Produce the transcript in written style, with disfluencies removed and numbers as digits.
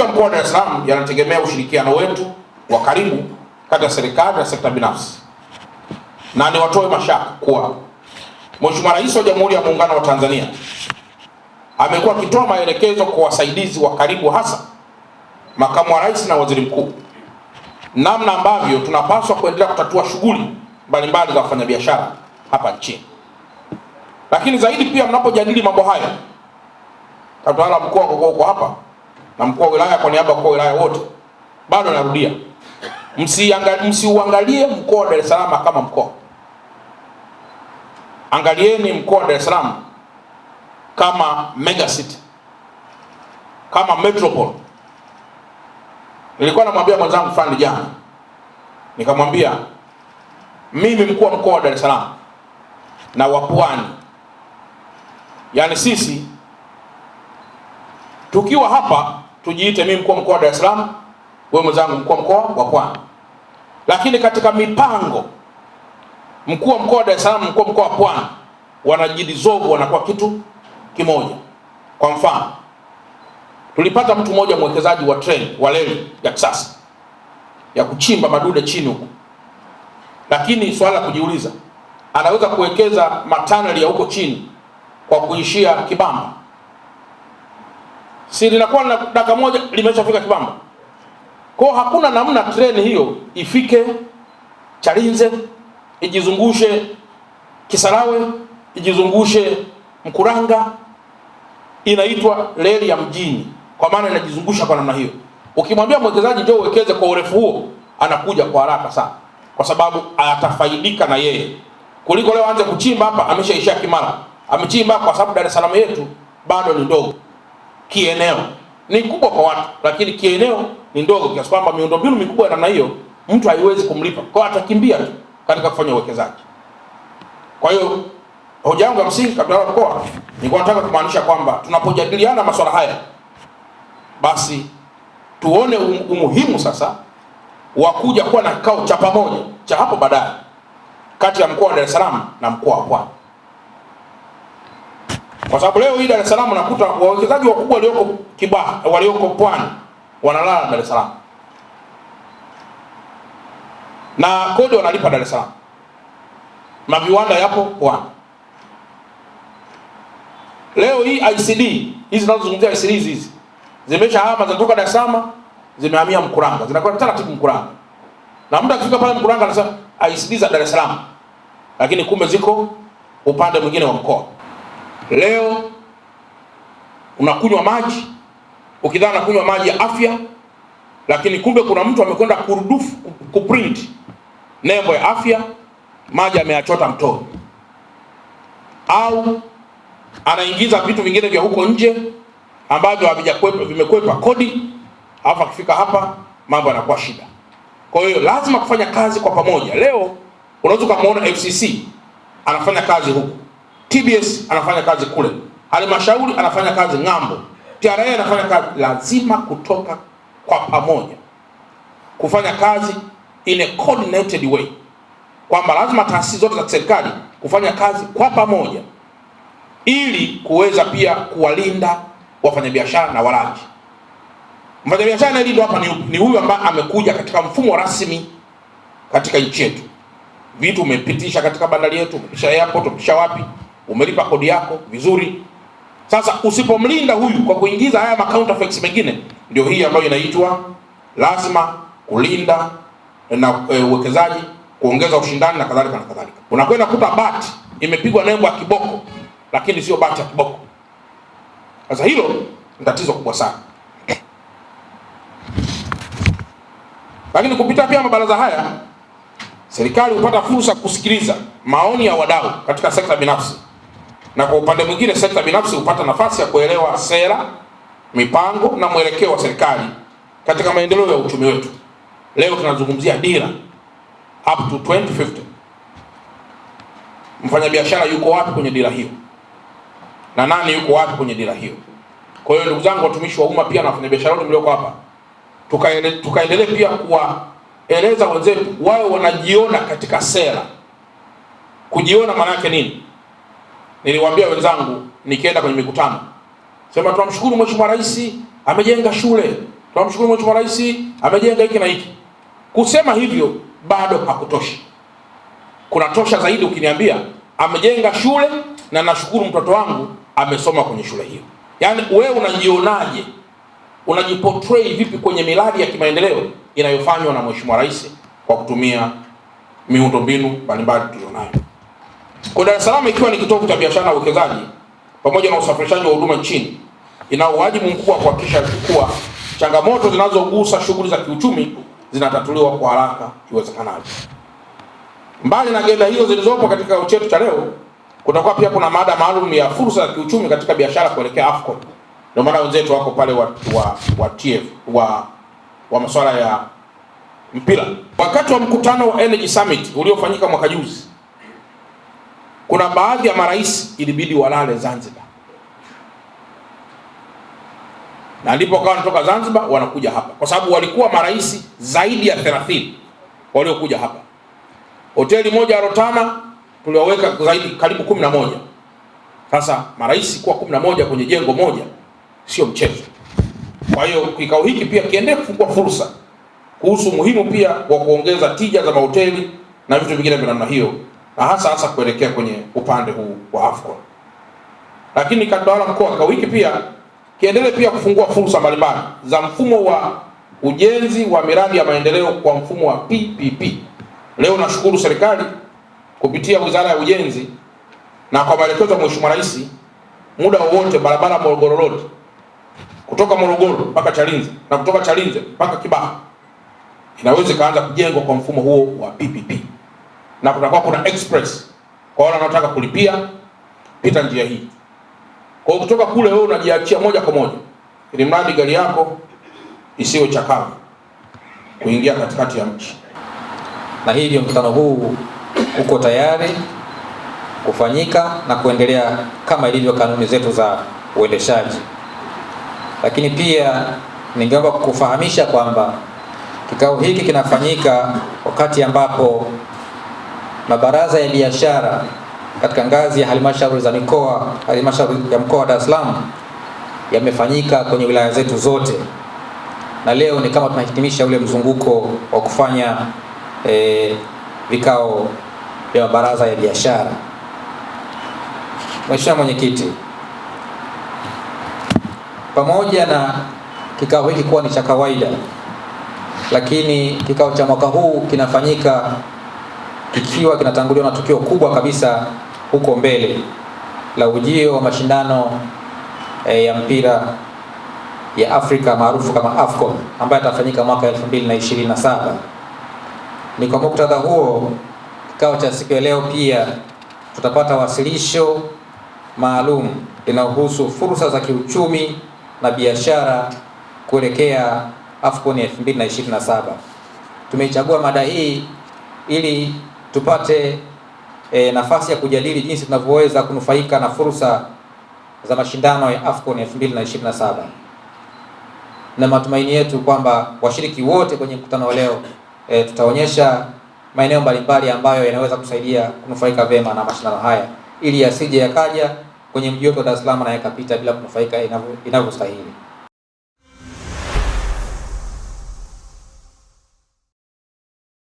Mafanikio ya mkoa wa Dar es Salaam yanategemea ushirikiano wetu wa karibu kati ya serikali na sekta binafsi, na niwatoe mashaka kuwa Mheshimiwa Rais wa Jamhuri ya Muungano wa Tanzania amekuwa akitoa maelekezo kwa wasaidizi wa karibu, hasa Makamu wa Rais na Waziri Mkuu, namna ambavyo tunapaswa kuendelea kutatua shughuli mbalimbali za wafanyabiashara hapa nchini. Lakini zaidi pia, mnapojadili mambo haya, tawala mkoa uko hapa na mkuu wa wilaya, kwa niaba ya mkuu wa wilaya wote, bado narudia, msiuangalie mkoa wa Dar es Salaam kama mkoa. Angalieni mkoa wa Dar es Salaam kama mega city, kama metropole. Nilikuwa namwambia mwenzangu fulani jana, nikamwambia mimi mkuu wa mkoa wa Dar es Salaam na wa Pwani, yani sisi tukiwa hapa tujiite mimi mkuu wa mkoa wa Dar es Salaam, wewe mwenzangu mkuu wa mkoa wa Pwani, lakini katika mipango mkuu wa mkoa wa Dar es Salaam, mkuu wa mkoa wa Pwani wanajidizovu, wanakuwa kitu kimoja. Kwa mfano, tulipata mtu mmoja mwekezaji wa treni wa reli ya kisasa ya kuchimba madude chini huko, lakini swala la kujiuliza, anaweza kuwekeza mataneli ya huko chini kwa kuishia Kibamba? Si linakuwa na dakika moja limeshafika Kibamba. Kwa hakuna namna treni hiyo ifike Chalinze, ijizungushe Kisarawe, ijizungushe Mkuranga. Inaitwa reli ya mjini kwa maana inajizungusha kwa namna hiyo. Ukimwambia mwekezaji njoo uwekeze kwa urefu huo, anakuja kwa haraka sana, kwa sababu atafaidika na yeye, kuliko leo aanze kuchimba hapa ameshaishia Kimara, amechimba kwa sababu Dar es Salaam yetu bado ni ndogo. Kieneo ni kubwa kwa watu, lakini kieneo ni ndogo kiasi kwamba miundombinu mikubwa namna hiyo mtu haiwezi kumlipa, kwa atakimbia tu katika kufanya uwekezaji. Kwa hiyo hoja yangu ya msingi kabla mkoa ni nataka kumaanisha kwamba tunapojadiliana masuala haya, basi tuone umuhimu sasa wa kuja kuwa na kikao cha pamoja cha hapo baadaye kati ya mkoa wa Dar es Salaam na mkoa wa Pwani. Kwa sababu leo hii Dar es Salaam nakuta wawekezaji wakubwa walioko Kibaha, walioko Pwani wanalala Dar es Salaam, na kodi wanalipa Dar es Salaam, maviwanda yapo Pwani. Leo hii ICD hizi tunazozungumzia, ICD hizi zimeshahama, zinatoka Dar es Salaam zimehamia Mkuranga, zinakuwa taratibu Mkuranga, na mtu akifika pale Mkuranga anasema ICD za Dar es Salaam, lakini kumbe ziko upande mwingine wa mkoa. Leo unakunywa maji ukidhani unakunywa maji ya afya, lakini kumbe kuna mtu amekwenda kurudufu kuprint nembo ya afya, maji ameyachota mtoni, au anaingiza vitu vingine vya huko nje ambavyo vimekwepa kodi, alafu akifika hapa mambo yanakuwa shida. Kwa hiyo lazima kufanya kazi kwa pamoja. Leo unaweza kumuona FCC anafanya kazi huku, TBS anafanya kazi kule, halmashauri anafanya kazi ng'ambo, TRA anafanya kazi. Lazima kutoka kwa pamoja kufanya kazi in a coordinated way, kwamba lazima taasisi zote za serikali kufanya kazi kwa pamoja ili kuweza pia kuwalinda wafanyabiashara na walaji. Mfanyabiashara anayelindwa hapa ni huyu ambaye amekuja katika mfumo rasmi katika nchi yetu. Vitu umepitisha katika bandari yetu, umepisha airport, umepisha wapi, umelipa kodi yako vizuri. Sasa usipomlinda huyu kwa kuingiza haya counterfeits mengine, ndio hii ambayo inaitwa lazima kulinda na uwekezaji, kuongeza ushindani na kadhalika na kadhalika. Unakwenda kuta bati imepigwa nembo ya kiboko, lakini sio bati ya kiboko. Sasa hilo ni tatizo kubwa sana. Lakini kupitia pia mabaraza haya, serikali hupata fursa kusikiliza maoni ya wadau katika sekta binafsi, na kwa upande mwingine sekta binafsi hupata nafasi ya kuelewa sera, mipango na mwelekeo wa serikali katika maendeleo ya uchumi wetu. Leo tunazungumzia dira up to 2050. Mfanyabiashara yuko wapi kwenye dira hiyo, na nani yuko wapi kwenye dira hiyo? Kwa hiyo ndugu zangu watumishi wa umma pia na wafanyabiashara wote mlioko hapa, tukaendelee pia kuwaeleza wenzetu wao wanajiona katika sera. Kujiona maana yake nini? Niliwaambia wenzangu nikienda kwenye mikutano, sema tunamshukuru Mheshimiwa Rais amejenga shule, tunamshukuru Mheshimiwa Rais amejenga hiki na hiki. Kusema hivyo bado hakutoshi. Kunatosha zaidi ukiniambia amejenga shule na nashukuru mtoto wangu amesoma kwenye shule hiyo. Yaani wewe unajionaje? Unajiportray vipi kwenye miradi ya kimaendeleo inayofanywa na Mheshimiwa Rais kwa kutumia miundombinu mbalimbali tulionayo. Kwa Dar es Salaam ikiwa ni kitovu cha biashara na uwekezaji pamoja na usafirishaji wa huduma nchini, ina wajibu mkubwa kuhakikisha kuwa changamoto zinazogusa shughuli za kiuchumi zinatatuliwa kwa haraka iwezekanavyo. Mbali na agenda hizo zilizopo katika kikao chetu cha leo, kutakuwa pia kuna mada maalum ya fursa za kiuchumi katika biashara kuelekea AFCON. Ndio maana wenzetu wako pale wa TF wa masuala ya mpira. Wakati wa mkutano wa Energy Summit uliofanyika mwaka juzi, kuna baadhi ya marais ilibidi walale Zanzibar. Na ndipo wakawa wanatoka Zanzibar wanakuja hapa kwa sababu walikuwa marais zaidi ya 30 waliokuja hapa. Hoteli moja ya Rotana tuliwaweka zaidi karibu 11. Sasa marais kuwa 11 kwenye jengo moja sio mchezo. Kwa hiyo kikao hiki pia kiendelee kufungua fursa kuhusu muhimu pia wa kuongeza tija za mahoteli na vitu vingine vya namna hiyo, na hasa kuelekea kwenye upande huu wa AFCON. Lakini katawala mkoa kikao hiki pia kiendelee pia kufungua fursa mbalimbali za mfumo wa ujenzi wa miradi ya maendeleo kwa mfumo wa PPP. Leo nashukuru serikali kupitia Wizara ya Ujenzi na kwa maelekezo ya Mheshimiwa Rais, muda wowote barabara Morogoro Road kutoka Morogoro mpaka Chalinze na kutoka Chalinze mpaka Kibaha inaweza kaanza kujengwa kwa mfumo huo wa PPP. Na kutakuwa kuna express kwa wale wanaotaka kulipia pita njia hii. Kwa kutoka kule wewe unajiachia moja kwa moja, ili mradi gari yako isiwe chakavu kuingia katikati ya mji. Na hivyo mkutano huu uko tayari kufanyika na kuendelea kama ilivyo kanuni zetu za uendeshaji. Lakini pia ningeomba kukufahamisha kwamba kikao hiki kinafanyika wakati ambapo mabaraza ya biashara katika ngazi ya halmashauri za mikoa, halmashauri ya mkoa wa Dar es Salaam yamefanyika kwenye wilaya zetu zote, na leo ni kama tunahitimisha ule mzunguko wa kufanya vikao vya mabaraza ya biashara. Mheshimiwa Mwenyekiti, pamoja na kikao hiki kuwa ni cha kawaida, lakini kikao cha mwaka huu kinafanyika kikiwa kinatanguliwa na tukio kubwa kabisa huko mbele la ujio wa mashindano ya mpira ya Afrika maarufu kama AFCON ambayo yatafanyika mwaka 2027. Ni kwa muktadha huo kikao cha siku ya leo pia tutapata wasilisho maalum linalohusu fursa za kiuchumi na biashara kuelekea AFCON 2027. Tumeichagua mada hii ili tupate nafasi ya kujadili jinsi tunavyoweza kunufaika na fursa za mashindano ya AFCON 2027. Na matumaini yetu kwamba washiriki wote kwenye mkutano wa leo tutaonyesha maeneo mbalimbali ambayo yanaweza kusaidia kunufaika vema na mashindano haya ili yasije yakaja kwenye mji wetu wa Dar es Salaam na yakapita bila kunufaika inavyostahili.